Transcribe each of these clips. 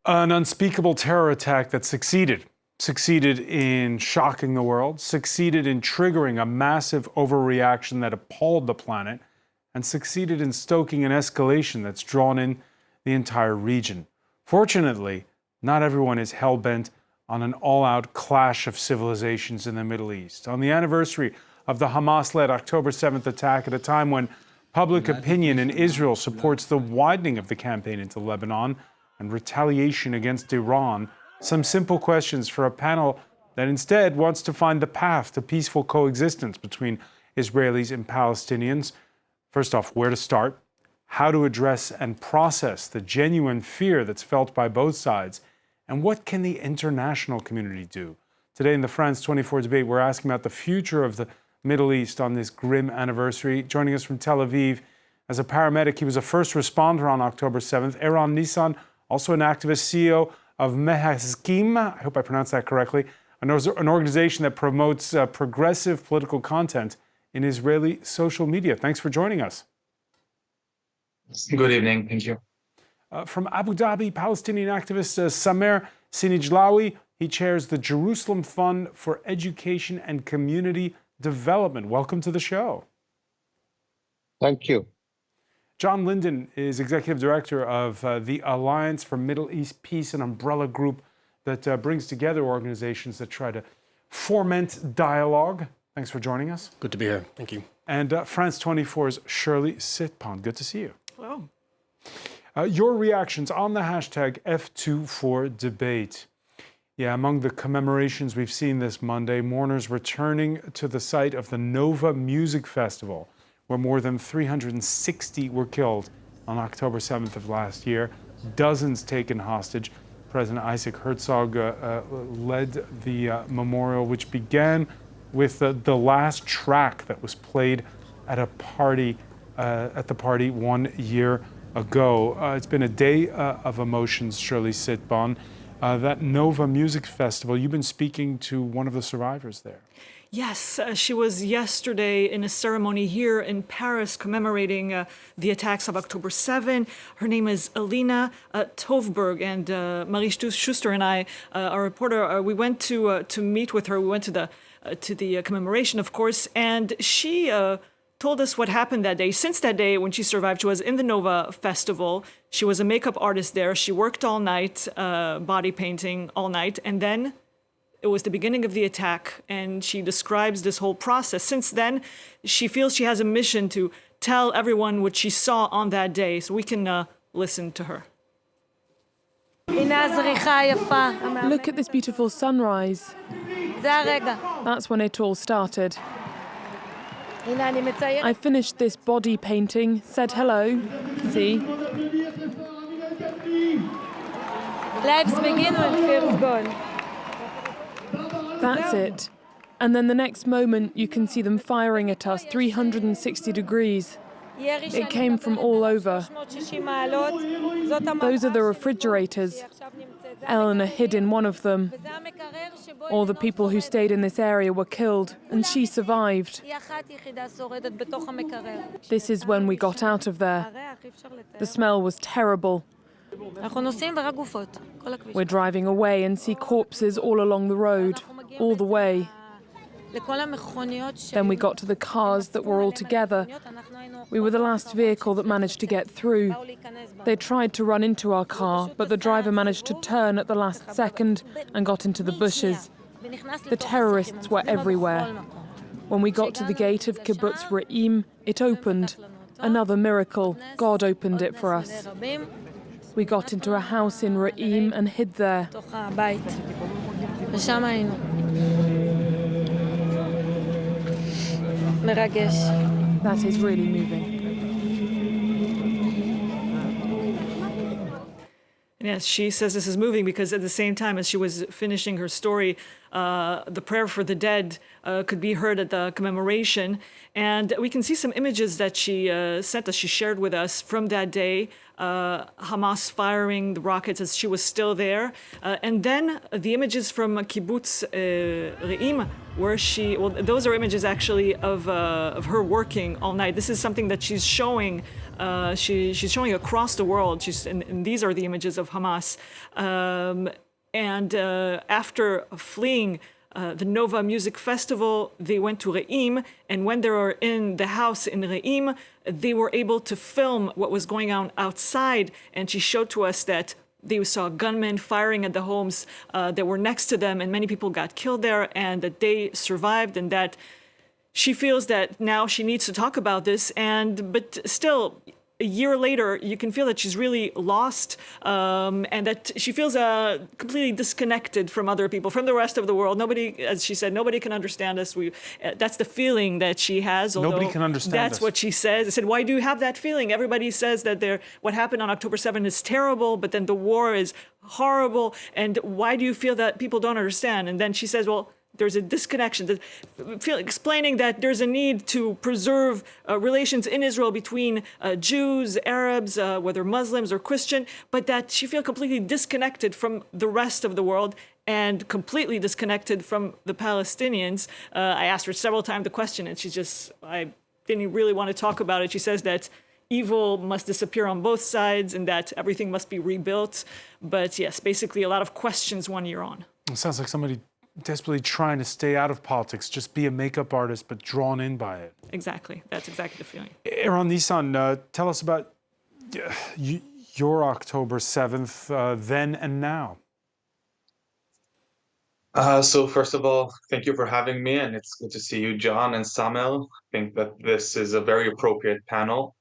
An unspeakable terror attack that succeeded in shocking the world, succeeded in triggering a massive overreaction that appalled the planet, and succeeded in stoking an escalation that's drawn in the entire region. Fortunately, not everyone is hell-bent on an all-out clash of civilizations in the Middle East. On the anniversary of the Hamas-led October 7th attack, at a time when public opinion in Israel supports the widening of the campaign into Lebanon and retaliation against Iran, some simple questions for a panel that instead wants to find the path to peaceful coexistence between Israelis and Palestinians. First off, where to start, how to address and process the genuine fear that's felt by both sides, and what can the international community do? Today in the France 24 debate, we're asking about the future of the Middle East on this grim anniversary. Joining us from Tel Aviv as a paramedic, he was a first responder on October 7th. Intervieweron Nissan, also an activist, CEO of Mehaskim, I hope I pronounced that correctly, an organization that promotes progressive political content in Israeli social media. Thanks for joining us. Good evening, thank you. From Abu Dhabi, Palestinian activist Samer Sinijlawi, he chairs the Jerusalem Fund for Education and Community Development. Welcome to the show. Thank you. John Linden is executive director of the Alliance for Middle East Peace, an umbrella group that brings together organizations that try to foment dialogue. Thanks for joining us. Good to be here. Thank you. And France 24's Shirley Sitpon. Good to see you. Hello. Your reactions on the hashtag F24debate. Yeah, among the commemorations we've seen this Monday, mourners returning to the site of the Nova Music Festival, where more than 360 were killed on October 7th of last year, dozens taken hostage. President Isaac Herzog led the memorial, which began with the last track that was played at a party, at the party 1 year ago. It's been a day of emotions, Shirley Sitpon. That Nova Music Festival, you've been speaking to one of the survivors there. Yes, she was yesterday in a ceremony here in Paris commemorating the attacks of October 7. Her name is Alina Tovberg, and Marie Schuster and I, our reporter, we went to meet with her. We went to the commemoration, of course, and she told us what happened that day. Since that day, when she survived, she was in the Nova Festival. She was a makeup artist there. She worked all night, body painting all night, and then it was the beginning of the attack, and she describes this whole process. Since then, she feels she has a mission to tell everyone what she saw on that day, so we can listen to her. Look at this beautiful sunrise. That's when it all started. I finished this body painting, said hello, see? Lives begin when fear's gone. That's it. And then the next moment, you can see them firing at us 360 degrees. It came from all over. Those are the refrigerators. Eleanor hid in one of them. All the people who stayed in this area were killed, and she survived. This is when we got out of there. The smell was terrible. We're driving away and see corpses all along the road, all the way. Then we got to the cars that were all together. We were the last vehicle that managed to get through. They tried to run into our car, but the driver managed to turn at the last second and got into the bushes. The terrorists were everywhere. When we got to the gate of Kibbutz Re'im, it opened. Another miracle. God opened it for us. We got into a house in Re'im and hid there. That is really moving. Yes, she says this is moving because at the same time as she was finishing her story, the prayer for the dead could be heard at the commemoration. And we can see some images that she sent us, she shared with us from that day. Hamas firing the rockets as she was still there. And then the images from Kibbutz Re'im, where those are images actually of her working all night. This is something that she's showing She's showing across the world. And these are the images of Hamas. After fleeing the Nova Music Festival, they went to Re'im, and when they were in the house in Re'im, they were able to film what was going on outside, and she showed to us that they saw gunmen firing at the homes that were next to them, and many people got killed there, and that they survived, and that she feels that now she needs to talk about this, but still, a year later, you can feel that she's really lost, and that she feels completely disconnected from other people, from the rest of the world. Nobody, as she said, nobody can understand us. That's the feeling that she has. Nobody can understand that's us. what she says. I said, why do you have that feeling? Everybody says that what happened on October 7th is terrible, but then the war is horrible. And why do you feel that people don't understand? And then she says, well, there's a disconnection, explaining that there's a need to preserve relations in Israel between Jews, Arabs, whether Muslims or Christian, but that she feels completely disconnected from the rest of the world and completely disconnected from the Palestinians. I asked her several times the question, and I didn't really want to talk about it. She says that evil must disappear on both sides and that everything must be rebuilt. But yes, basically a lot of questions 1 year on. It sounds like somebody desperately trying to stay out of politics, just be a makeup artist, but drawn in by it. Exactly. That's exactly the feeling. Intervieweron Nissan, tell us about your October 7th, then and now. So first of all, thank you for having me, and it's good to see you, John and Samuel. I think that this is a very appropriate panel.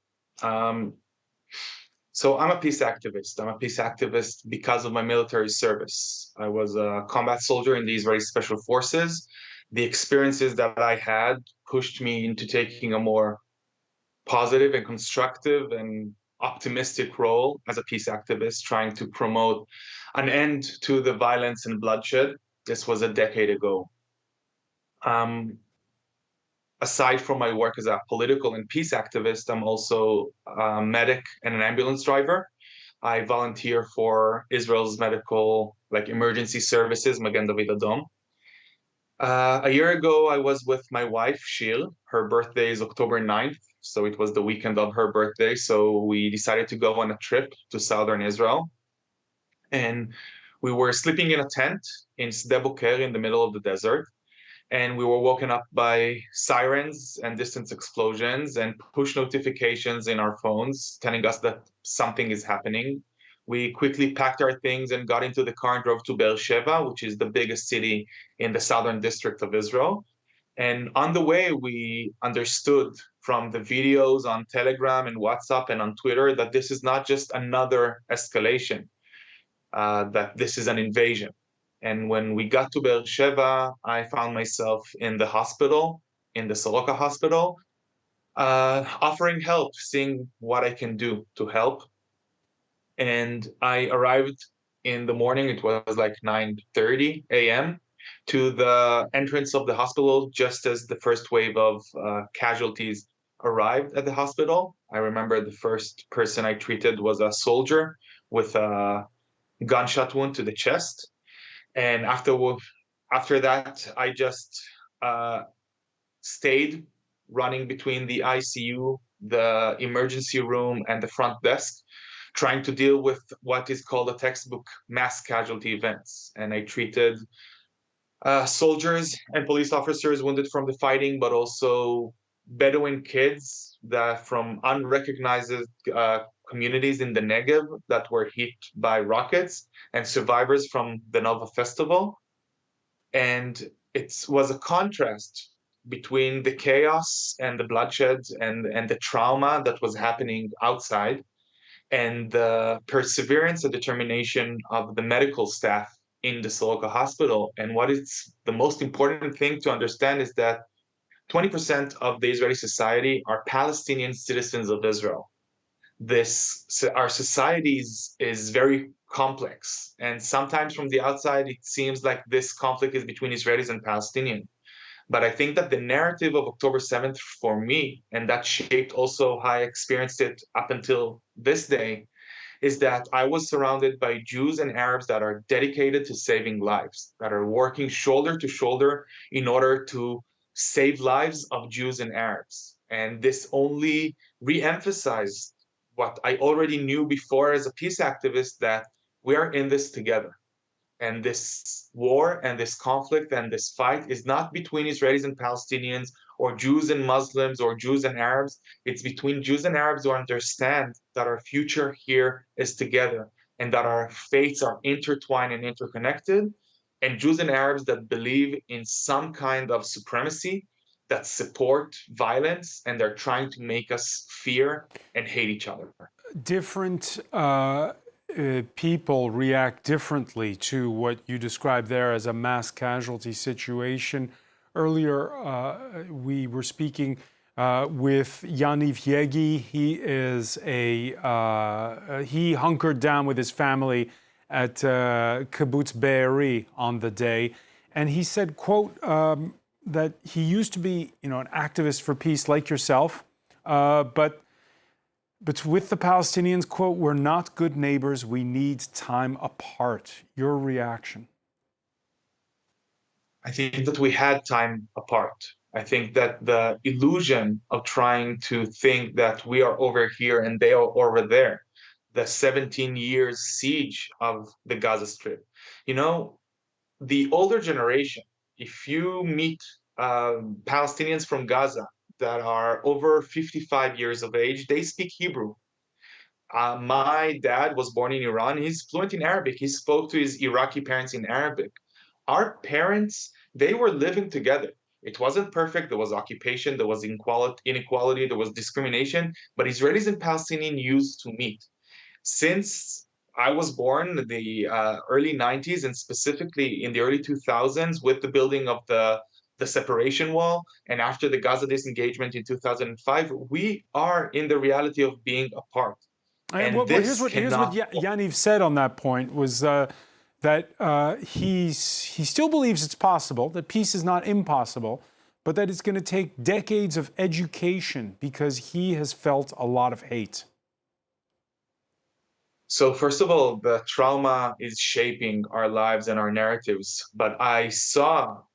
So I'm a peace activist. I'm a peace activist because of my military service. I was a combat soldier in the Israeli Special Forces. The experiences that I had pushed me into taking a more positive and constructive and optimistic role as a peace activist, trying to promote an end to the violence and bloodshed. This was a decade ago. Aside from my work as a political and peace activist, I'm also a medic and an ambulance driver. I volunteer for Israel's medical, emergency services, Magen David Adom. A year ago, I was with my wife, Shil. Her birthday is October 9th, so it was the weekend of her birthday. So we decided to go on a trip to southern Israel. And we were sleeping in a tent in Sde Boker in the middle of the desert. And we were woken up by sirens and distant explosions and push notifications in our phones telling us that something is happening. We quickly packed our things and got into the car and drove to Beersheba, which is the biggest city in the southern district of Israel. And on the way, we understood from the videos on Telegram and WhatsApp and on Twitter that this is not just another escalation, that this is an invasion. And when we got to Beersheba, I found myself in the hospital, in the Soroka hospital, offering help, seeing what I can do to help. And I arrived in the morning, it was like 9:30 a.m., to the entrance of the hospital just as the first wave of casualties arrived at the hospital. I remember the first person I treated was a soldier with a gunshot wound to the chest. And after that, I just stayed running between the ICU, the emergency room, and the front desk, trying to deal with what is called a textbook mass casualty events. And I treated soldiers and police officers wounded from the fighting, but also Bedouin kids from unrecognized communities in the Negev that were hit by rockets, and survivors from the Nova Festival. And it was a contrast between the chaos and the bloodshed and the trauma that was happening outside, and the perseverance and determination of the medical staff in the Soroka hospital. And what is the most important thing to understand is that 20% of the Israeli society are Palestinian citizens of Israel. Our society is very complex, and sometimes from the outside it seems like this conflict is between Israelis and Palestinians. But I think that the narrative of October 7th for me, and that shaped also how I experienced it up until this day, is that I was surrounded by Jews and Arabs that are dedicated to saving lives, that are working shoulder to shoulder in order to save lives of Jews and Arabs. And this only re-emphasized what I already knew before as a peace activist, that we are in this together. And this war and this conflict and this fight is not between Israelis and Palestinians or Jews and Muslims or Jews and Arabs. It's between Jews and Arabs who understand that our future here is together and that our fates are intertwined and interconnected, and Jews and Arabs that believe in some kind of supremacy, that support violence, and they're trying to make us fear and hate each other. Different people react differently to what you described there as a mass casualty situation. Earlier, we were speaking with Yaniv Yegi. He hunkered down with his family at Kibbutz Be'eri on the day, and he said, quote, that he used to be, an activist for peace like yourself, but with the Palestinians, quote, we're not good neighbors. We need time apart. Your reaction? I think that we had time apart. I think that the illusion of trying to think that we are over here and they are over there, the 17 years siege of the Gaza Strip, the older generation, if you meet Palestinians from Gaza that are over 55 years of age, they speak Hebrew. My dad was born in Iran. He's fluent in Arabic. He spoke to his Iraqi parents in Arabic. Our parents, they were living together. It wasn't perfect. There was occupation, there was inequality, there was discrimination, but Israelis and Palestinians used to meet. Since I was born in the early 90s, and specifically in the early 2000s with the building of the separation wall, and after the Gaza disengagement in 2005, we are in the reality of being apart. And here's what Yaniv said on that point was that he still believes it's possible, that peace is not impossible, but that it's going to take decades of education because he has felt a lot of hate. So first of all, the trauma is shaping our lives and our narratives. But I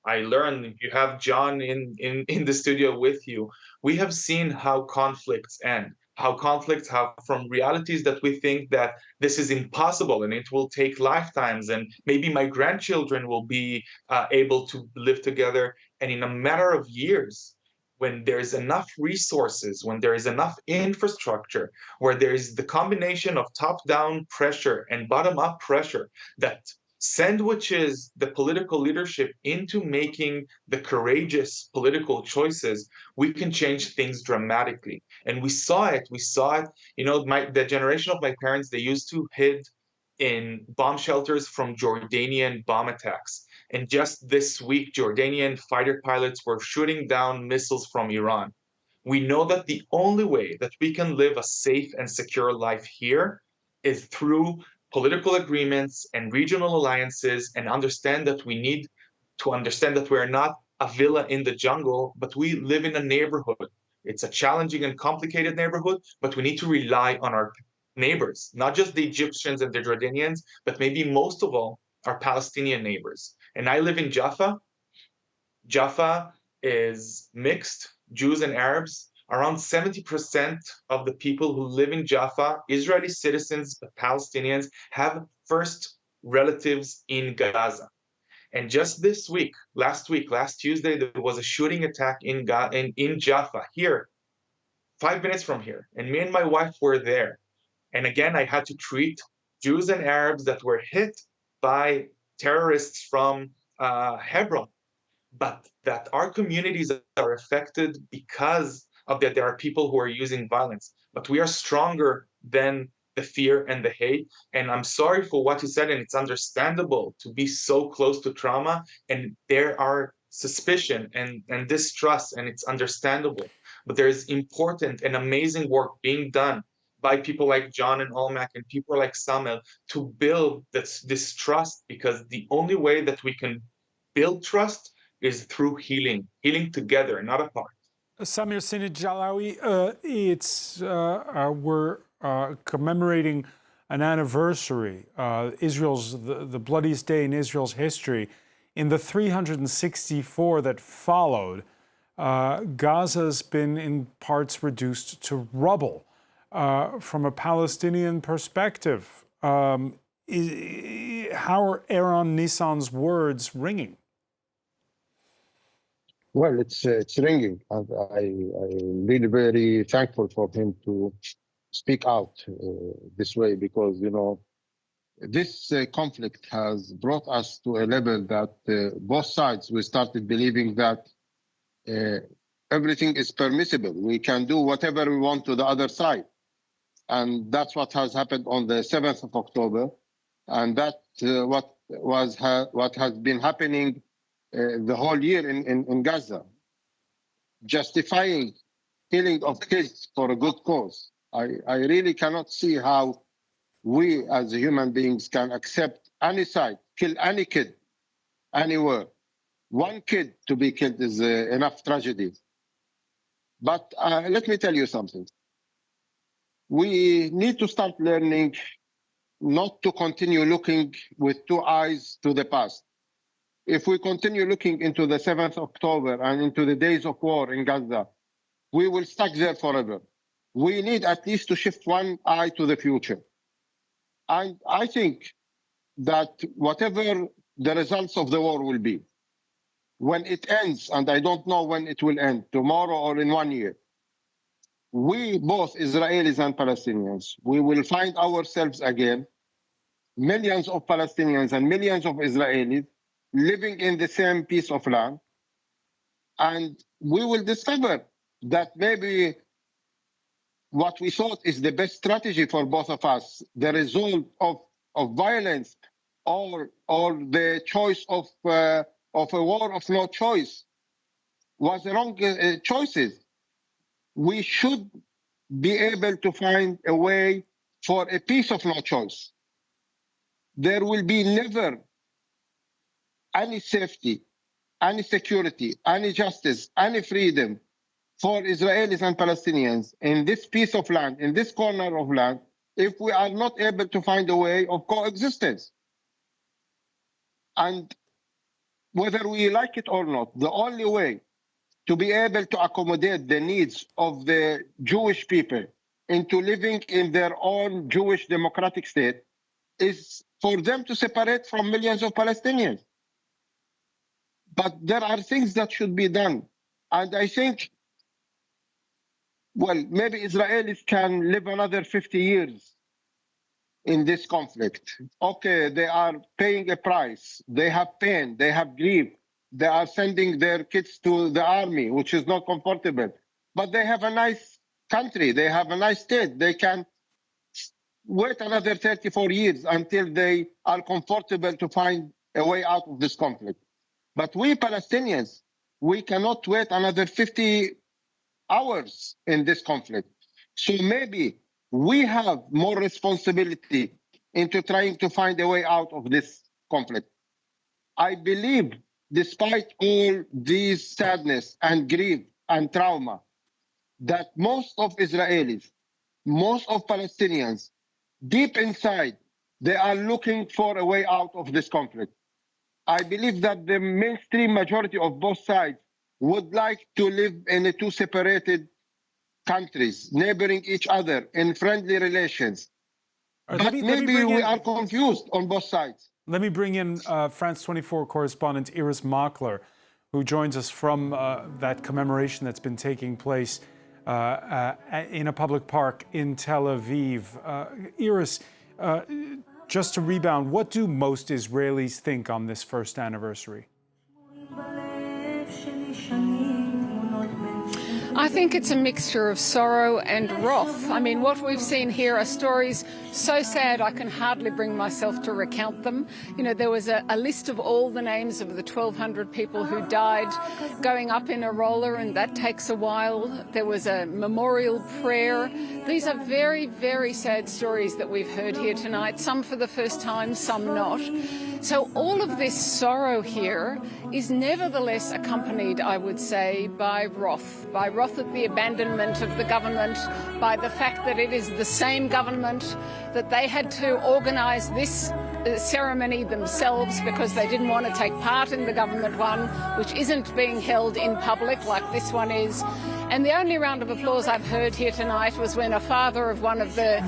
learned, you have John in the studio with you. We have seen how conflicts end, how conflicts have from realities that we think that this is impossible and it will take lifetimes and maybe my grandchildren will be able to live together. And in a matter of years, when there is enough resources, when there is enough infrastructure, where there is the combination of top-down pressure and bottom-up pressure that sandwiches the political leadership into making the courageous political choices, we can change things dramatically. And we saw it. The generation of my parents, they used to hide in bomb shelters from Jordanian bomb attacks. And just this week, Jordanian fighter pilots were shooting down missiles from Iran. We know that the only way that we can live a safe and secure life here is through political agreements and regional alliances, and understand that we need to understand that we're not a villa in the jungle, but we live in a neighborhood. It's a challenging and complicated neighborhood, but we need to rely on our neighbors, not just the Egyptians and the Jordanians, but maybe most of all, our Palestinian neighbors. And I live in Jaffa. Jaffa is mixed, Jews and Arabs. Around 70% of the people who live in Jaffa, Israeli citizens, but Palestinians, have first relatives in Gaza. And just this week, last Tuesday, there was a shooting attack in Jaffa, here, 5 minutes from here. And me and my wife were there. And again, I had to treat Jews and Arabs that were hit by terrorists from Hebron, but that our communities are affected because of that there are people who are using violence. But we are stronger than the fear and the hate. And I'm sorry for what you said, and it's understandable to be so close to trauma, and there are suspicion and distrust, and it's understandable. But there is important and amazing work being done by people like John and Olmec and people like Samuel to build this trust, because the only way that we can build trust is through healing together, not apart. Samir Sinid Jalawi, we're commemorating an anniversary, the bloodiest day in Israel's history. In the 364 that followed, Gaza's been in parts reduced to rubble. from a Palestinian perspective. How are Intervieweron Nissan's words ringing? Well, it's ringing, and I'm really very thankful for him to speak out this way, because, you know, this conflict has brought us to a level that both sides, we started believing that everything is permissible. We can do whatever we want to the other side. And that's what has happened on the 7th of October. And that's what has been happening the whole year in Gaza, justifying killing of kids for a good cause. I really cannot see how we as human beings can accept any side, kill any kid, anywhere. One kid to be killed is enough tragedy. But let me tell you something. We need to start learning not to continue looking with two eyes to the past. If we continue looking into the 7th of October and into the days of war in Gaza, we will stuck there forever. We need at least to shift one eye to the future. And I think that whatever the results of the war will be, when it ends, and I don't know when it will end, tomorrow or in 1 year, we, both Israelis and Palestinians, we will find ourselves again, millions of Palestinians and millions of Israelis living in the same piece of land. And we will discover that maybe what we thought is the best strategy for both of us, the result of violence or the choice of a war of no choice, was the wrong choices. We should be able to find a way for a peace of no choice. There will be never any safety, any security, any justice, any freedom for Israelis and Palestinians in this piece of land, in this corner of land, if we are not able to find a way of coexistence. And whether we like it or not, the only way to be able to accommodate the needs of the Jewish people into living in their own Jewish democratic state is for them to separate from millions of Palestinians. But there are things that should be done. And I think, well, maybe Israelis can live another 50 years in this conflict. Okay, they are paying a price. They have pain, they have grief. They are sending their kids to the army, which is not comfortable. But they have a nice country. They have a nice state. They can wait another 34 years until they are comfortable to find a way out of this conflict. But we Palestinians, we cannot wait another 50 hours in this conflict. So maybe we have more responsibility into trying to find a way out of this conflict. I believe, despite all these sadness and grief and trauma, that most of Israelis, most of Palestinians, deep inside, they are looking for a way out of this conflict. I believe that the mainstream majority of both sides would like to live in two separated countries, neighboring each other in friendly relations. But maybe we are confused on both sides. Let me bring in France 24 correspondent Iris Makler, who joins us from that commemoration that's been taking place in a public park in Tel Aviv. Iris, just to rebound, what do most Israelis think on this first anniversary? I think it's a mixture of sorrow and wrath. I mean, what we've seen here are stories so sad I can hardly bring myself to recount them. You know, there was a list of all the names of the 1,200 people who died going up in a roller, and that takes a while. There was a memorial prayer. These are very, very sad stories that we've heard here tonight, some for the first time, some not. So all of this sorrow here is nevertheless accompanied, I would say, by wrath at the abandonment of the government, by the fact that it is the same government, that they had to organise this ceremony themselves because they didn't want to take part in the government one, which isn't being held in public like this one is. And the only round of applause I've heard here tonight was when a father of one of the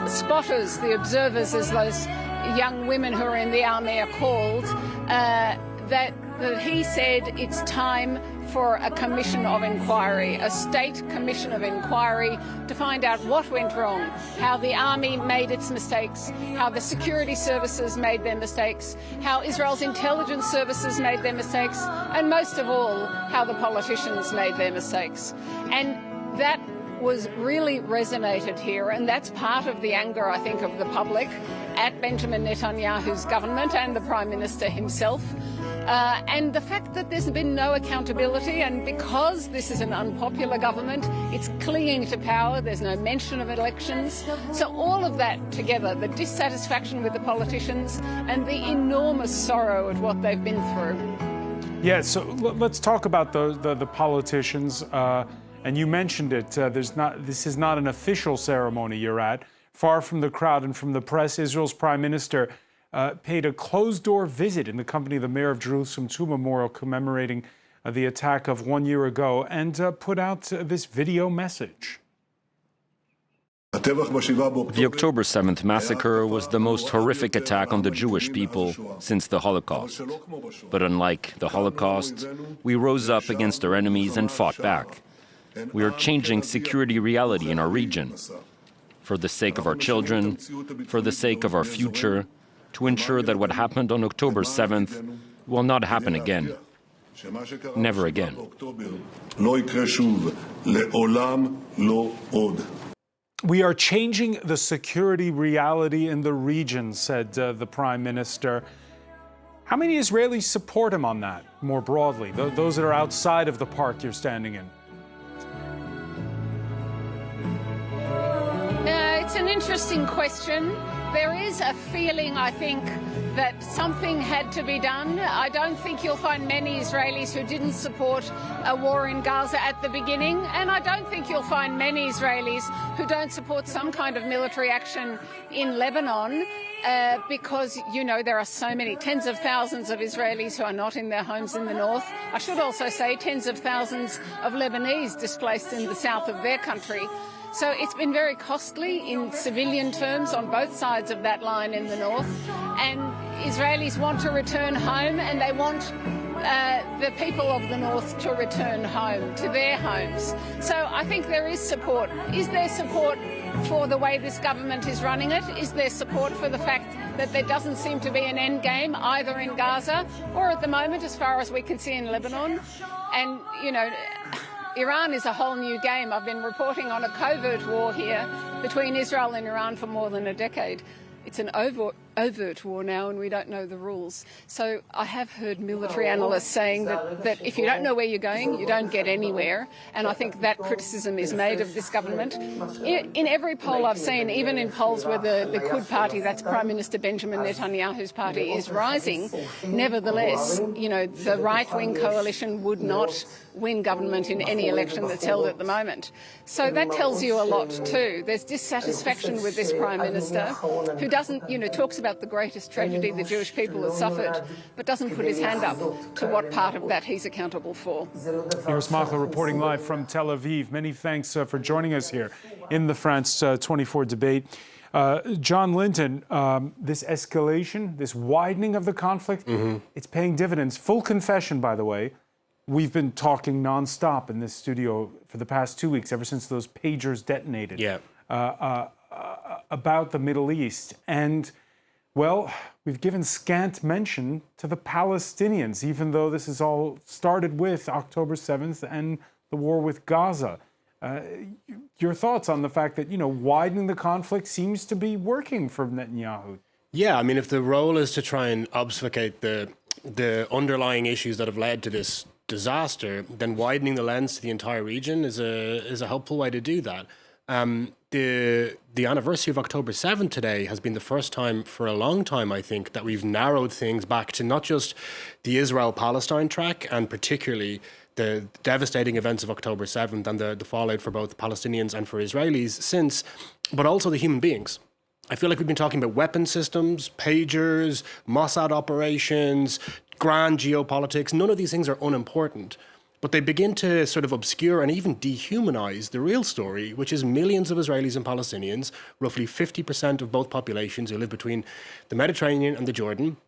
spotters, the observers, as those young women who are in the army are called, that he said it's time for a commission of inquiry, a state commission of inquiry to find out what went wrong, how the army made its mistakes, how the security services made their mistakes, how Israel's intelligence services made their mistakes, and most of all, how the politicians made their mistakes. And that was really resonated here, and that's part of the anger, I think, of the public at Benjamin Netanyahu's government and the Prime Minister himself. And the fact that there's been no accountability, and because this is an unpopular government, it's clinging to power, there's no mention of elections. So all of that together, the dissatisfaction with the politicians and the enormous sorrow at what they've been through. Yeah, so let's talk about the politicians. And you mentioned it, this is not an official ceremony you're at. Far from the crowd and from the press, Israel's Prime Minister paid a closed-door visit in the company of the mayor of Jerusalem to a memorial commemorating the attack of 1 year ago, and put out this video message. The October 7th massacre was the most horrific attack on the Jewish people since the Holocaust. But unlike the Holocaust, we rose up against our enemies and fought back. We are changing security reality in our region, for the sake of our children, for the sake of our future, to ensure that what happened on October 7th will not happen again. Never again. We are changing the security reality in the region, said the Prime Minister. How many Israelis support him on that, more broadly, those that are outside of the park you're standing in? It's an interesting question. There is a feeling, I think, that something had to be done. I don't think you'll find many Israelis who didn't support a war in Gaza at the beginning, and I don't think you'll find many Israelis who don't support some kind of military action in Lebanon, because, you know, there are so many, tens of thousands of Israelis who are not in their homes in the north. I should also say tens of thousands of Lebanese displaced in the south of their country. So it's been very costly in civilian terms on both sides of that line in the north. And Israelis want to return home, and they want the people of the north to return home, to their homes. So I think there is support. Is there support for the way this government is running it? Is there support for the fact that there doesn't seem to be an end game either in Gaza or at the moment, as far as we can see, in Lebanon? And, you know, Iran is a whole new game. I've been reporting on a covert war here between Israel and Iran for more than a decade. It's an overt war now, and we don't know the rules. So I have heard military analysts saying that if you don't know where you're going, you don't get anywhere. And I think that criticism is made of this government. In every poll I've seen, even in polls where the Likud party, that's Prime Minister Benjamin Netanyahu's party, is rising, nevertheless, you know, the right-wing coalition would not win government in any election that's held at the moment. So that tells you a lot too. There's dissatisfaction with this Prime Minister, who doesn't, you know, talks about the greatest tragedy the Jewish people have suffered, but doesn't put his hand up to what part of that he's accountable for. Iris Machla reporting live from Tel Aviv. Many thanks for joining us here in the France 24 debate. John Linton, this escalation, this widening of the conflict, it's paying dividends. Full confession, by the way, we've been talking nonstop in this studio for the past 2 weeks, ever since those pagers detonated, about the Middle East. And, well, we've given scant mention to the Palestinians, even though this is all started with October 7th and the war with Gaza. Your thoughts on the fact that, you know, widening the conflict seems to be working for Netanyahu? Yeah, I mean, if the role is to try and obfuscate the underlying issues that have led to this disaster, then widening the lens to the entire region is a helpful way to do that. The anniversary of October 7th today has been the first time for a long time, I think, that we've narrowed things back to not just the Israel-Palestine track, and particularly the devastating events of October 7th and the fallout for both Palestinians and for Israelis since, but also the human beings. I feel like we've been talking about weapon systems, pagers, Mossad operations, grand geopolitics. None of these things are unimportant. but they begin to sort of obscure and even dehumanize the real story, which is millions of Israelis and Palestinians, roughly 50% of both populations who live between the Mediterranean and the Jordan,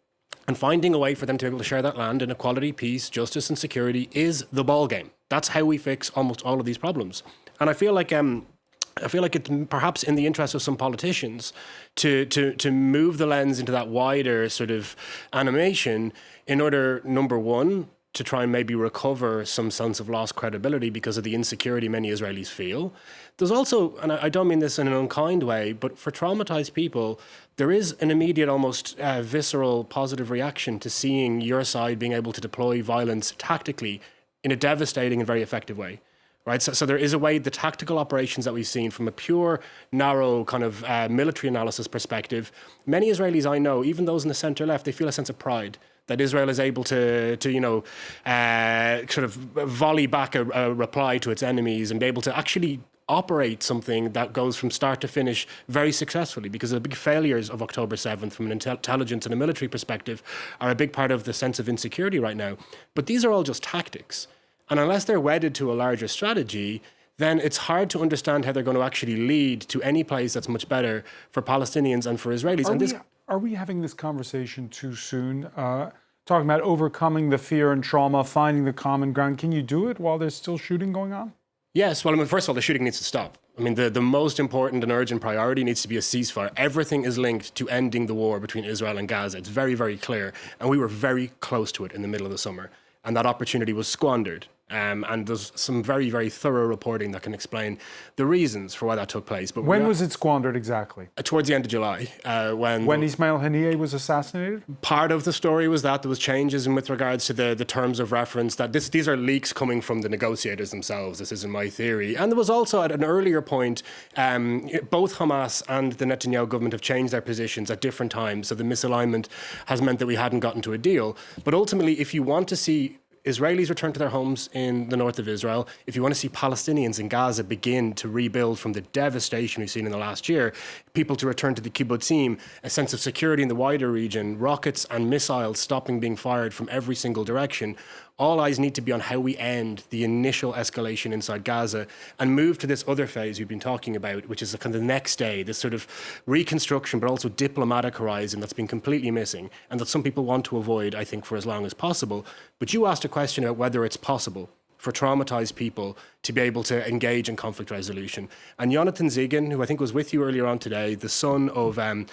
and finding a way for them to be able to share that land in equality, peace, justice, and security is the ballgame. That's how we fix almost all of these problems. And I feel like it's perhaps in the interest of some politicians to move the lens into that wider sort of animation in order, number one, to try and maybe recover some sense of lost credibility because of the insecurity many Israelis feel. There's also, and I don't mean this in an unkind way, but for traumatized people, there is an immediate, almost visceral positive reaction to seeing your side being able to deploy violence tactically in a devastating and very effective way. Right, so there is a way, the tactical operations that we've seen from a pure, narrow kind of military analysis perspective, many Israelis I know, even those in the center left, they feel a sense of pride that Israel is able to sort of volley back a reply to its enemies and be able to actually operate something that goes from start to finish very successfully, because the big failures of October 7th from an intelligence and a military perspective are a big part of the sense of insecurity right now. But these are all just tactics. And unless they're wedded to a larger strategy, then it's hard to understand how they're going to actually lead to any place that's much better for Palestinians and for Israelis. Are we having this conversation too soon? Talking about overcoming the fear and trauma, finding the common ground. Can you do it while there's still shooting going on? Yes. Well, I mean, first of all, the shooting needs to stop. I mean, the most important and urgent priority needs to be a ceasefire. Everything is linked to ending the war between Israel and Gaza. It's very, very clear. And we were very close to it in the middle of the summer. And that opportunity was squandered. And there's some very, very thorough reporting that can explain the reasons for why that took place. But when was it squandered exactly? Towards the end of July, when Ismail Haniyeh was assassinated? Part of the story was that there was changes with regards to the terms of reference, that these are leaks coming from the negotiators themselves. This isn't my theory. And there was also, at an earlier point, both Hamas and the Netanyahu government have changed their positions at different times. So the misalignment has meant that we hadn't gotten to a deal. But ultimately, if you want to see Israelis return to their homes in the north of Israel, if you want to see Palestinians in Gaza begin to rebuild from the devastation we've seen in the last year, people to return to the kibbutzim, a sense of security in the wider region, rockets and missiles stopping being fired from every single direction, all eyes need to be on how we end the initial escalation inside Gaza and move to this other phase we've been talking about, which is the kind of the next day, this sort of reconstruction, but also diplomatic horizon that's been completely missing and that some people want to avoid, I think, for as long as possible. But you asked a question about whether it's possible for traumatized people to be able to engage in conflict resolution. And Jonathan Zigan, who I think was with you earlier on today, the son of an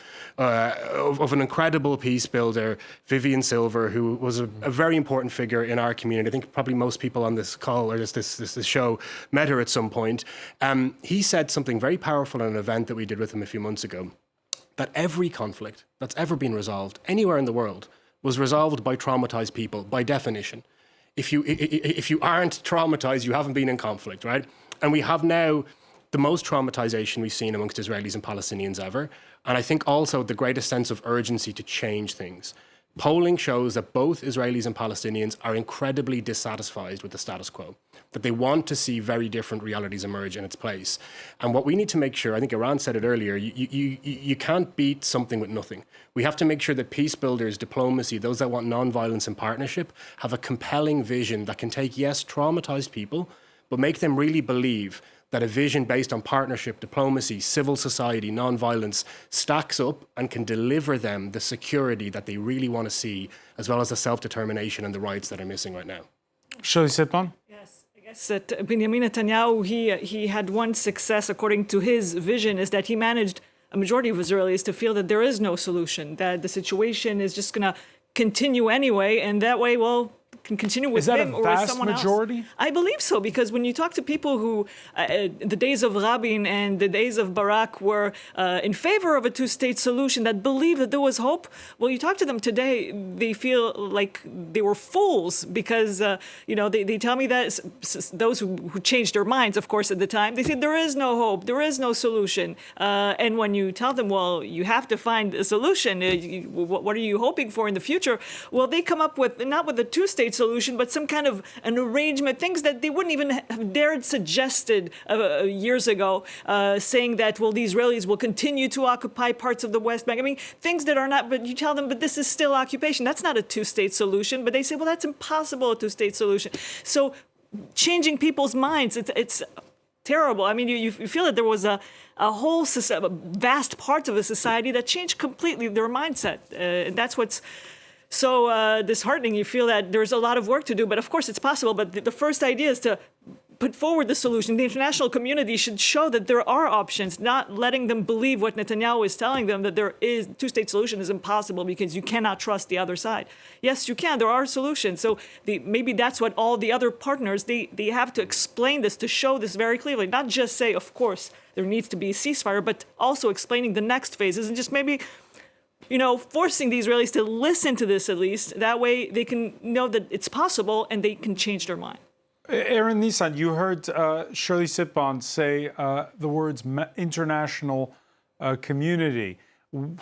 incredible peace builder, Vivian Silver, who was a very important figure in our community. I think probably most people on this call or this show met her at some point. He said something very powerful at an event that we did with him a few months ago, that every conflict that's ever been resolved anywhere in the world was resolved by traumatized people, by definition. If you aren't traumatized, you haven't been in conflict, right? And we have now the most traumatization we've seen amongst Israelis and Palestinians ever. And I think also the greatest sense of urgency to change things. Polling shows that both Israelis and Palestinians are incredibly dissatisfied with the status quo, that they want to see very different realities emerge in its place. And what we need to make sure, I think Iran said it earlier, you can't beat something with nothing. We have to make sure that peace builders, diplomacy, those that want nonviolence and partnership, have a compelling vision that can take, yes, traumatized people, but make them really believe that a vision based on partnership, diplomacy, civil society, non-violence stacks up and can deliver them the security that they really want to see, as well as the self-determination and the rights that are missing right now. Shall I sit on? Yes, I guess that Benjamin Netanyahu, he had one success according to his vision, is that he managed a majority of Israelis to feel that there is no solution, that the situation is just going to continue anyway, and that way, well, can continue with him or with someone else. Is that a vast majority? I believe so, because when you talk to people who, the days of Rabin and the days of Barak were in favor of a two-state solution, that believed that there was hope, well, you talk to them today, they feel like they were fools because, they tell me that those who changed their minds, of course, at the time, they said there is no hope, there is no solution. And when you tell them, well, you have to find a solution, what are you hoping for in the future? Well, they come up with, not with a two-state solution, but some kind of an arrangement, things that they wouldn't even have dared suggested years ago, saying that, well, the Israelis will continue to occupy parts of the West Bank. I mean, things that are not, but you tell them, but this is still occupation. That's not a two-state solution. But they say, well, that's impossible, a two-state solution. So changing people's minds. It's terrible. I mean, you feel that there was a whole vast parts of the society that changed completely their mindset. And that's what's so disheartening. You feel that there's a lot of work to do, but of course it's possible. But the first idea is to put forward the solution. The international community should show that there are options, not letting them believe what Netanyahu is telling them, that there is two-state solution is impossible because you cannot trust the other side. Yes, you can. There are solutions. So maybe that's what all the other partners, they have to explain this, to show this very clearly, not just say, of course, there needs to be a ceasefire, but also explaining the next phases and just maybe, forcing the Israelis to listen to this at least. That way they can know that it's possible and they can change their mind. Aaron Nissan, you heard Shirley Sitbon say the words international community.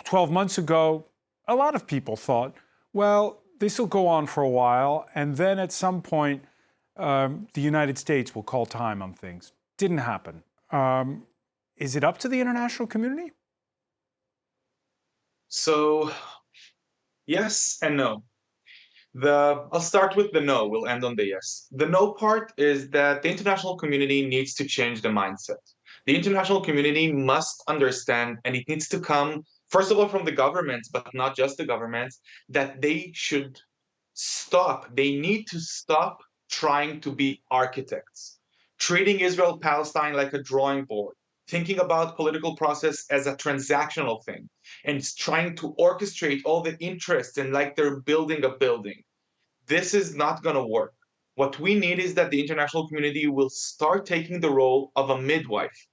12 months ago, a lot of people thought, well, this will go on for a while, and then at some point, the United States will call time on things. Didn't happen. Is it up to the international community? So, yes and no. I'll start with the no, we'll end on the yes. The no part is that the international community needs to change the mindset. The international community must understand, and it needs to come, first of all, from the governments, but not just the governments, that they should stop. They need to stop trying to be architects, treating Israel-Palestine like a drawing board, thinking about political process as a transactional thing, and trying to orchestrate all the interests and like they're building a building. This is not going to work. What we need is that the international community will start taking the role of a midwife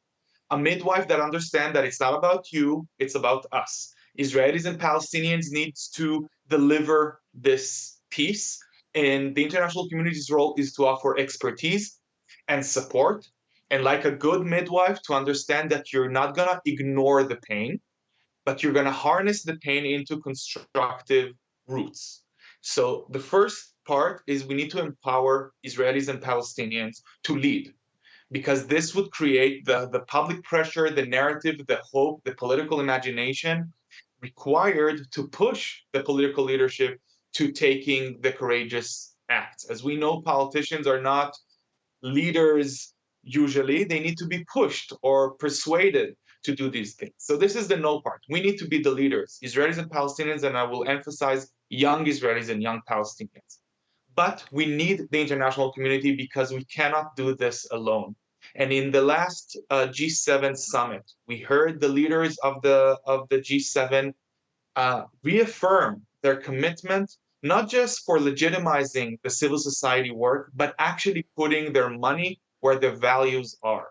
that understands that it's not about you, it's about us. Israelis and Palestinians need to deliver this peace, and the international community's role is to offer expertise and support, and like a good midwife, to understand that you're not going to ignore the pain, but you're going to harness the pain into constructive roots. So the first part is we need to empower Israelis and Palestinians to lead, because this would create the public pressure, the narrative, the hope, the political imagination required to push the political leadership to taking the courageous acts. As we know, politicians are not leaders. Usually, they need to be pushed or persuaded to do these things. So this is the no part. We need to be the leaders, Israelis and Palestinians, and I will emphasize young Israelis and young Palestinians. But we need the international community because we cannot do this alone. And in the last G7 summit, we heard the leaders of the G7 reaffirm their commitment, not just for legitimizing the civil society work, but actually putting their money where their values are.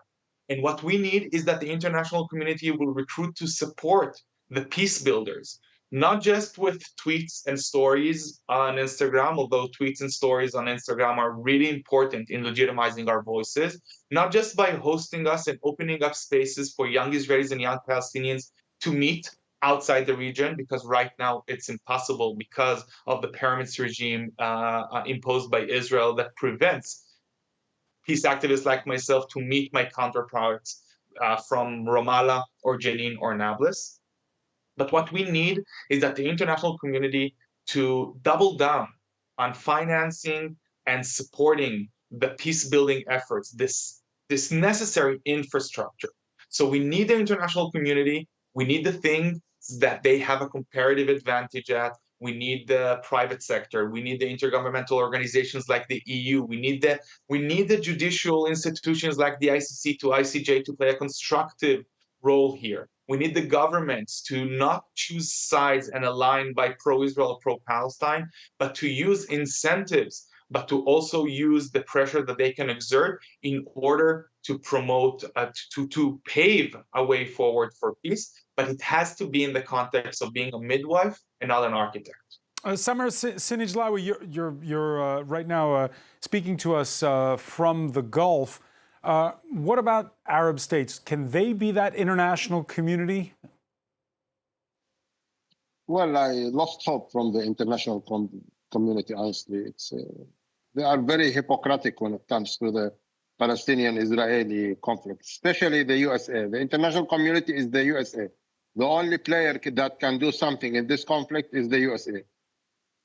And what we need is that the international community will recruit to support the peace builders, not just with tweets and stories on Instagram, although tweets and stories on Instagram are really important in legitimizing our voices, not just by hosting us and opening up spaces for young Israelis and young Palestinians to meet outside the region, because right now it's impossible because of the pyramids regime imposed by Israel that prevents peace activists like myself to meet my counterparts from Ramallah or Jenin or Nablus. But what we need is that the international community to double down on financing and supporting the peace-building efforts, this necessary infrastructure. So we need the international community. We need the things that they have a comparative advantage at. We need the private sector. We need the intergovernmental organizations like the EU. We need the judicial institutions like the ICC to ICJ to play a constructive role here. We need the governments to not choose sides and align by pro-Israel, pro-Palestine, but to use incentives, but to also use the pressure that they can exert in order to promote, to pave a way forward for peace. But it has to be in the context of being a midwife and not an architect. Samar Sinijlawi, you're right now speaking to us from the Gulf. What about Arab states? Can they be that international community? Well, I lost hope from the international community, honestly. They are very hypocritical when it comes to the Palestinian-Israeli conflict, especially the USA. The international community is the USA. The only player that can do something in this conflict is the USA.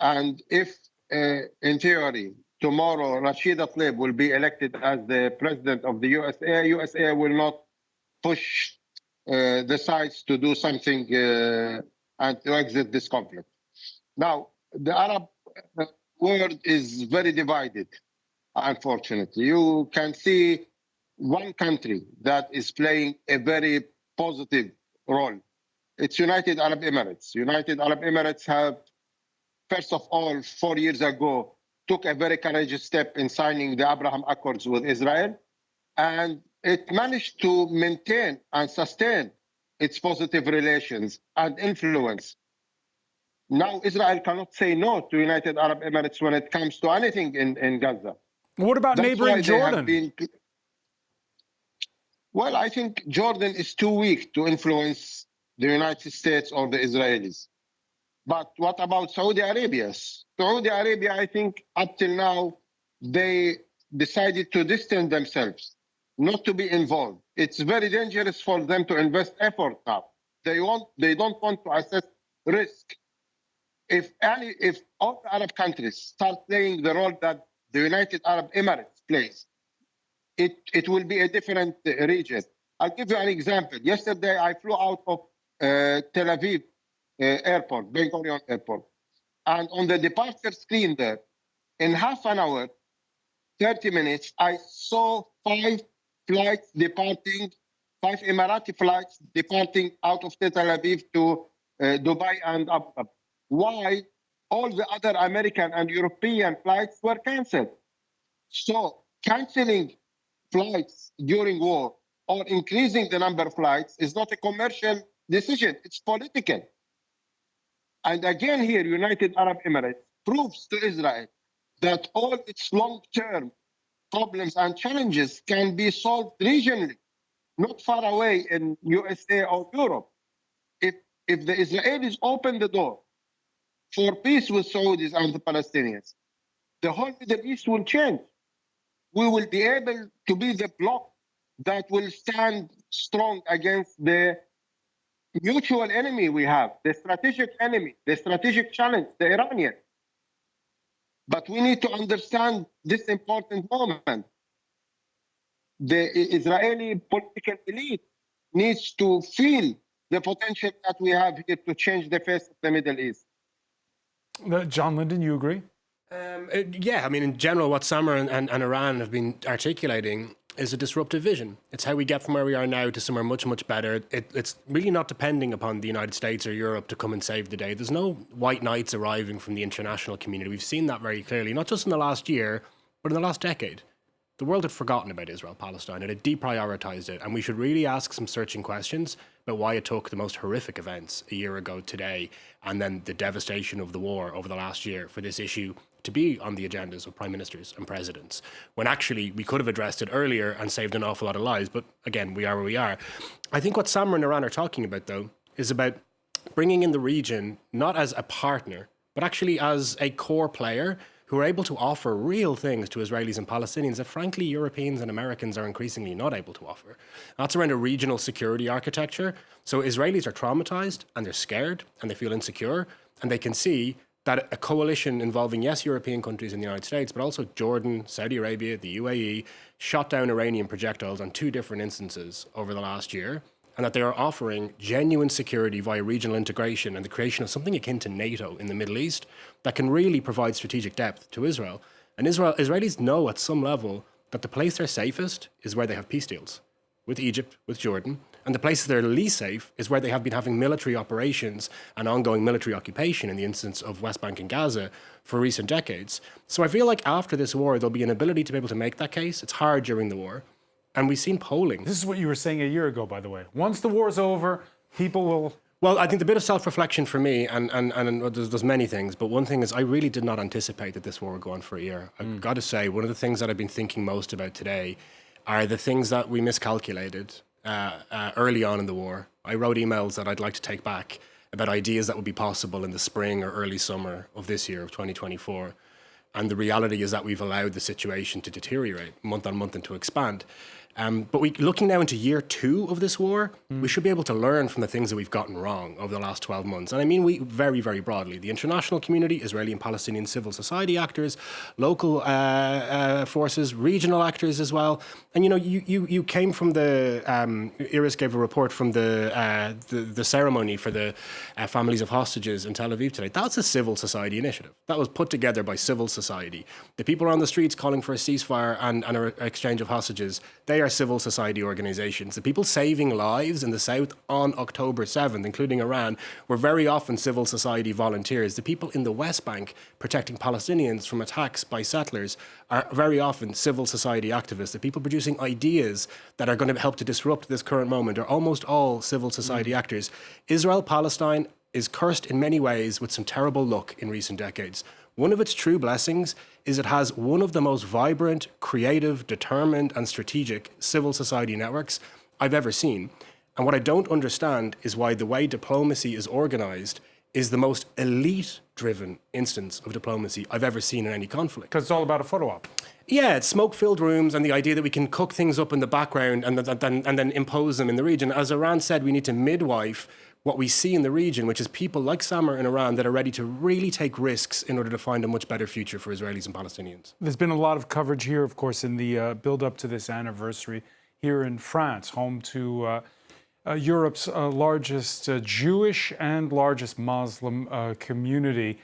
And if, in theory, tomorrow Rashida Tlaib will be elected as the president of the USA, USA will not push the sides to do something and to exit this conflict. Now, the Arab world is very divided, unfortunately. You can see one country that is playing a very positive role. It's United Arab Emirates. United Arab Emirates have, first of all, 4 years ago, took a very courageous step in signing the Abraham Accords with Israel, and it managed to maintain and sustain its positive relations and influence. Now Israel cannot say no to United Arab Emirates when it comes to anything in Gaza. What about neighboring Jordan? Well, I think Jordan is too weak to influence the United States or the Israelis. But what about Saudi Arabia? Saudi Arabia, I think up till now, they decided to distance themselves, not to be involved. It's very dangerous for them to invest effort now. They don't want to assess risk. If all the Arab countries start playing the role that the United Arab Emirates plays, it will be a different region. I'll give you an example. Yesterday, I flew out of Tel Aviv airport, Ben Gurion Airport. And on the departure screen there, in half an hour, 30 minutes, I saw 5 flights departing, 5 Emirati flights departing out of Tel Aviv to Dubai and Abu Dhabi. Why? All the other American and European flights were canceled. So canceling flights during war or increasing the number of flights is not a commercial decision, it's political. And again here, United Arab Emirates proves to Israel that all its long-term problems and challenges can be solved regionally, not far away in USA or Europe. If the Israelis open the door for peace with Saudis and the Palestinians, the whole Middle East will change. We will be able to be the bloc that will stand strong against the mutual enemy we have, the strategic enemy, the strategic challenge, the Iranian. But we need to understand this important moment. The Israeli political elite needs to feel the potential that we have here to change the face of the Middle East. John Linden, you agree? Yeah, I mean, in general, what Samar and Iran have been articulating is a disruptive vision. It's how we get from where we are now to somewhere much, much better. It's really not depending upon the United States or Europe to come and save the day. There's no white knights arriving from the international community. We've seen that very clearly, not just in the last year, but in the last decade. The world had forgotten about Israel-Palestine. It had deprioritized it. And we should really ask some searching questions about why it took the most horrific events a year ago today and then the devastation of the war over the last year for this issue to be on the agendas of prime ministers and presidents, when actually we could have addressed it earlier and saved an awful lot of lives. But again, we are where we are. I think what Samar and Iran are talking about, though, is about bringing in the region not as a partner, but actually as a core player who are able to offer real things to Israelis and Palestinians that, frankly, Europeans and Americans are increasingly not able to offer. That's around a regional security architecture. So Israelis are traumatized and they're scared and they feel insecure, and they can see that a coalition involving, yes, European countries and the United States, but also Jordan, Saudi Arabia, the UAE, shot down Iranian projectiles on 2 different instances over the last year, and that they are offering genuine security via regional integration and the creation of something akin to NATO in the Middle East that can really provide strategic depth to Israel. And Israelis know at some level that the place they're safest is where they have peace deals with Egypt, with Jordan, and the places they're least safe is where they have been having military operations and ongoing military occupation in the instance of West Bank and Gaza for recent decades. So I feel like after this war, there'll be an ability to be able to make that case. It's hard during the war. And we've seen polling. This is what you were saying a year ago, by the way. Once the war's over, people will... Well, I think the bit of self-reflection for me, and there's many things, but one thing is I really did not anticipate that this war would go on for a year. I've got to say, one of the things that I've been thinking most about today are the things that we miscalculated early on in the war. I wrote emails that I'd like to take back about ideas that would be possible in the spring or early summer of this year, of 2024. And the reality is that we've allowed the situation to deteriorate month on month and to expand. But looking now into year 2 of this war, we should be able to learn from the things that we've gotten wrong over the last 12 months. And I mean, we very, very broadly, the international community, Israeli and Palestinian civil society actors, local forces, regional actors as well. And, you know, you came from the, Iris gave a report from the ceremony for the families of hostages in Tel Aviv today. That's a civil society initiative. That was put together by civil society. The people on the streets calling for a ceasefire and an exchange of hostages, they are civil society organizations. The people saving lives in the south on October 7th, including Iran, were very often civil society volunteers. The people in the West Bank protecting Palestinians from attacks by settlers are very often civil society activists. The people producing ideas that are going to help to disrupt this current moment are almost all civil society actors. Israel-Palestine is cursed in many ways with some terrible luck in recent decades. One of its true blessings is it has one of the most vibrant, creative, determined, and strategic civil society networks I've ever seen. And what I don't understand is why the way diplomacy is organized is the most elite-driven instance of diplomacy I've ever seen in any conflict. Because it's all about a photo op. Yeah, it's smoke-filled rooms and the idea that we can cook things up in the background and then impose them in the region. As Iran said, we need to midwife what we see in the region, which is people like Samar in Iran that are ready to really take risks in order to find a much better future for Israelis and Palestinians. There's been a lot of coverage here, of course, in the build-up to this anniversary here in France, home to Europe's largest Jewish and largest Muslim community.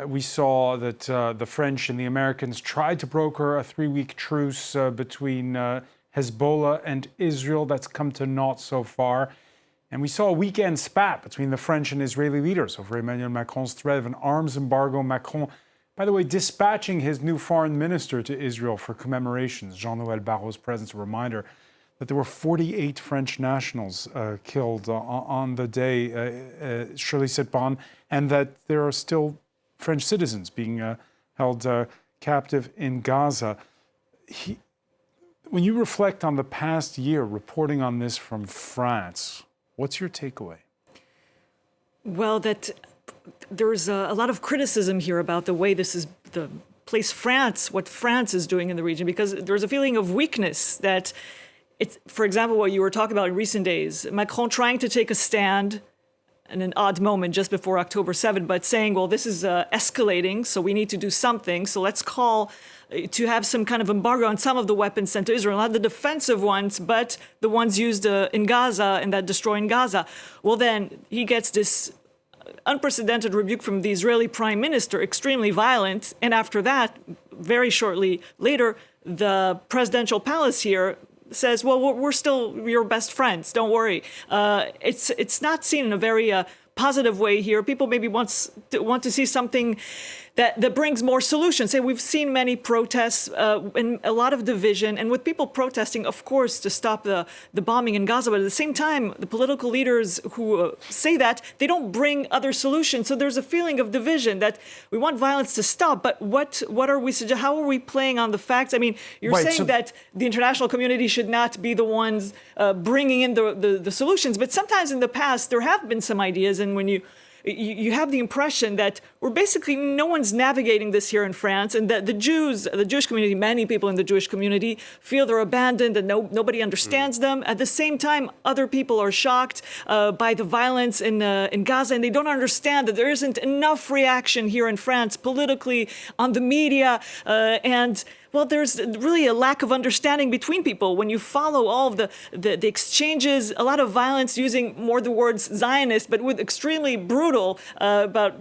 We saw that the French and the Americans tried to broker a 3-week truce between Hezbollah and Israel. That's come to naught so far. And we saw a weekend spat between the French and Israeli leaders over Emmanuel Macron's threat of an arms embargo. Macron, by the way, dispatching his new foreign minister to Israel for commemorations. Jean-Noël Barrot's presence, a reminder that there were 48 French nationals killed on the day, Shirley Sitbon, and that there are still French citizens being held captive in Gaza. When you reflect on the past year reporting on this from France, what's your takeaway? Well, that there's a lot of criticism here about the way this is the place France, what France is doing in the region, because there's a feeling of weakness that it's, for example, what you were talking about in recent days, Macron trying to take a stand in an odd moment just before October 7th, but saying, well, this is escalating, so we need to do something. So let's call to have some kind of embargo on some of the weapons sent to Israel, not the defensive ones, but the ones used in Gaza and that destroy in Gaza. Well, then he gets this unprecedented rebuke from the Israeli prime minister, extremely violent. And after that, very shortly later, the presidential palace here says, well, we're still your best friends. Don't worry. It's not seen in a very positive way here. People maybe want to see something that brings more solutions. Say, we've seen many protests and a lot of division, and with people protesting, of course, to stop the bombing in Gaza. But at the same time, the political leaders who say that, they don't bring other solutions. So there's a feeling of division that we want violence to stop. But what are we suggesting? How are we playing on the facts? I mean, you're saying that the international community should not be the ones bringing in the solutions. But sometimes in the past, there have been some ideas, and when you have the impression that we're basically, no one's navigating this here in France, and that the Jewish community, many people in the Jewish community feel they're abandoned and nobody understands them. At the same time, other people are shocked by the violence in Gaza, and they don't understand that there isn't enough reaction here in France politically, on the media, and well, there's really a lack of understanding between people. When you follow all of the exchanges, a lot of violence using more the words Zionist, but with extremely brutal about,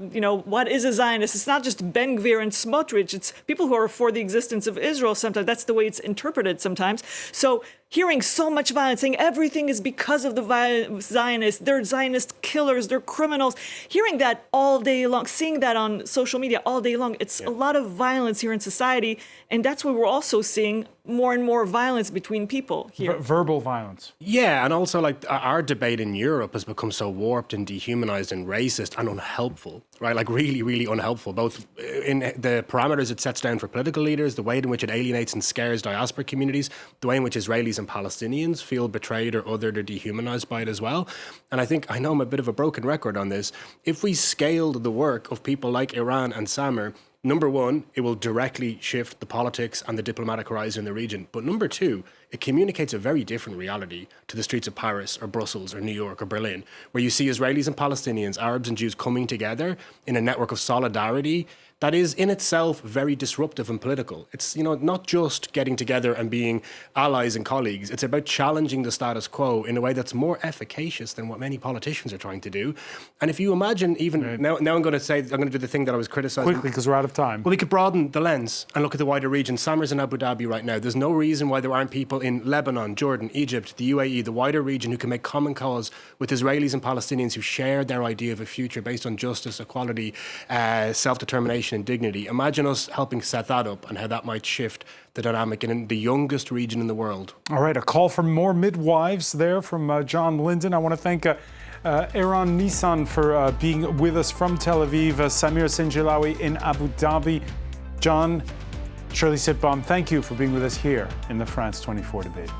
what is a Zionist? It's not just Ben Gvir and Smotrich. It's people who are for the existence of Israel sometimes. That's the way it's interpreted sometimes. So hearing so much violence, saying everything is because of the Zionists, they're Zionist killers, they're criminals. Hearing that all day long, seeing that on social media all day long, it's a lot of violence here in society. And that's why we're also seeing more and more violence between people here. Verbal violence. Yeah, and also like our debate in Europe has become so warped and dehumanized and racist and unhelpful, right? Like really, really unhelpful, both in the parameters it sets down for political leaders, the way in which it alienates and scares diaspora communities, the way in which Israelis and Palestinians feel betrayed or othered or dehumanized by it as well. And I know I'm a bit of a broken record on this. If we scaled the work of people like Iran and Samar, number one, it will directly shift the politics and the diplomatic horizon in the region. But number two, it communicates a very different reality to the streets of Paris or Brussels or New York or Berlin, where you see Israelis and Palestinians, Arabs and Jews coming together in a network of solidarity that is in itself very disruptive and political. It's, you know, not just getting together and being allies and colleagues. It's about challenging the status quo in a way that's more efficacious than what many politicians are trying to do. And if you imagine even, now I'm going to do the thing that I was criticizing. Quickly, because we're out of time. Well, we could broaden the lens and look at the wider region. Samar's in Abu Dhabi right now. There's no reason why there aren't people in Lebanon, Jordan, Egypt, the UAE, the wider region who can make common cause with Israelis and Palestinians who share their idea of a future based on justice, equality, self-determination and dignity. Imagine us helping set that up and how that might shift the dynamic in the youngest region in the world. All right, a call for more midwives there from John Linden. I want to thank Intervieweron Nissan for being with us from Tel Aviv, Samir Sinjilawi in Abu Dhabi. John, Shirley Sitbon, thank you for being with us here in the France 24 debate.